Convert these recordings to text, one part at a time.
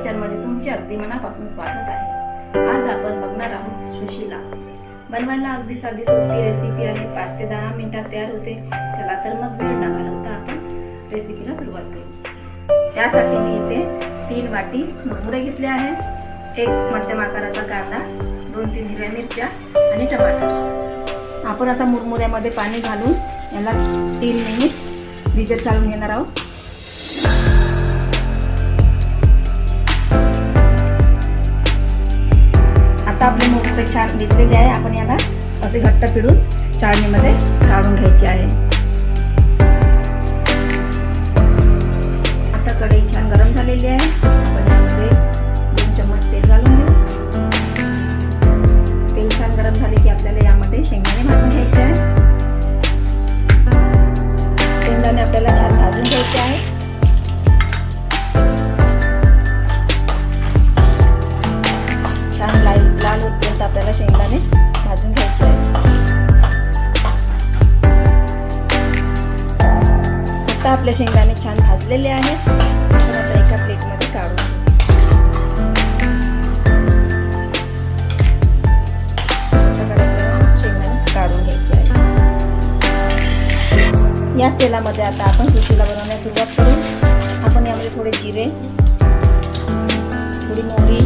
किचनमध्ये तुमचे अगदी मनापासून स्वागत आहे। आज आपण बघणार आहोत सुशिला। बनवायला अगदी साधी सोपी रेसिपी आहे। 5 ते 10 मिनिटात तयार होते। चला तर मग वेळ न घालवता आपण रेसिपीला सुरुवात करू। त्यासाठी मी इथे 3 वाटी मुरमुरे घेतले आहेत, 1 मध्यम आकाराचा कांदा, 2-3 हिरव्या मिरच्या आणि टमाटर। आपण आता मुरमुऱ्यामध्ये पाणी घालून याला 3 मिनिट भिजत घालून घेणार आहोत। आता आपले मुरमुरे छान भिजलेले आहे। आपण याला असे घट्ट पिळून चाळणीमध्ये काढून घ्यायचे आहे। आता कढई छान गरम झालेली आहे। आपण यामध्ये 2 चम्मच तेल घालून घेऊ। तेल छान गरम झाले की आपल्याला यामध्ये शेंगदाणे भाजून घ्यायचे आहे। शेंगदाणे आपल्याला छान भाजून घ्यायचे आहे। लाल होतपर्यंत आपल्याला शेंगदाणे भाजून घ्यायचे आहे। आता आपले शेंगदाणे छान भाजलेले आहेत। आपण आता एका प्लेटमध्ये काढू। शेंगदाणे काढून घ्यायचे आहे। याच तेलामध्ये आता आपण सुशिला बनवण्यास सुरुवात करू। आपण यामध्ये थोडे जिरे, थोडी मोहरी,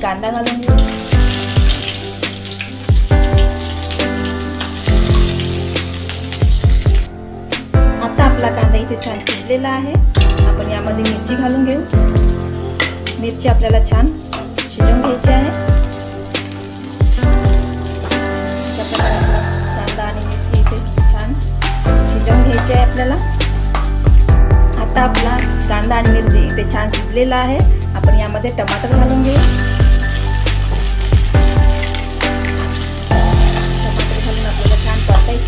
कांदा घालून घेऊ। आता आपला कांदा इथे छान शिजलेला आहे। आपण यामध्ये मिरची घालून घेऊ। मिरची आपल्याला छान शिजवून घ्यायची आहे। कांदा आणि मिरची इथे छान शिजवून घ्यायची आहे आपल्याला। आता आपला कांदा आणि मिरची इथे छान शिजलेला आहे। आपण यामध्ये टमाटर घालून घेऊ।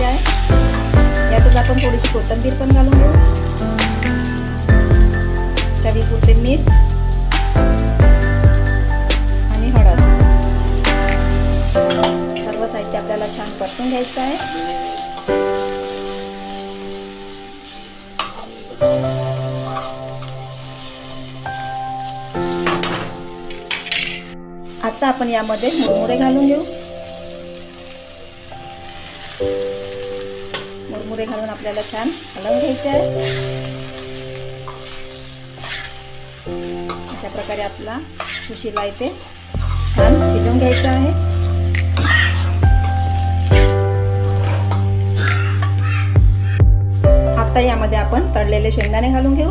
आहे यातच आपण थोडीशी कोथिंबीर पण घालून घेऊ। चवीपुरते मीठ आणि हळद। सर्व साहित्य आपल्याला छान परतून घ्यायचं आहे। आता आपण यामध्ये मुरमुरे घालून घेऊ। मुरमुरे घालून आपल्याला छान हलवून घ्यायचे आहे। अशा प्रकारे आपला सुशिला इथे छान शिजवून घ्यायचा आहे। आता यामध्ये आपण तळलेले शेंगदाणे घालून घेऊ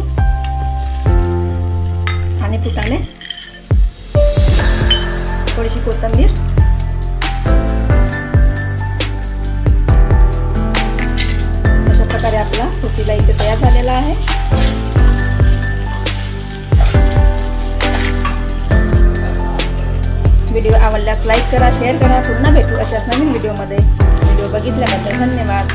आणि फुटाणे, थोडीशी कोथिंबीर, आपला सुशिला इथे तयार झालेला आहे। व्हिडिओ आवडल्यास लाईक करा, शेअर करा। पुन्हा भेटू अशाच नवीन व्हिडिओमध्ये। व्हिडिओ बघितल्याबद्दल धन्यवाद।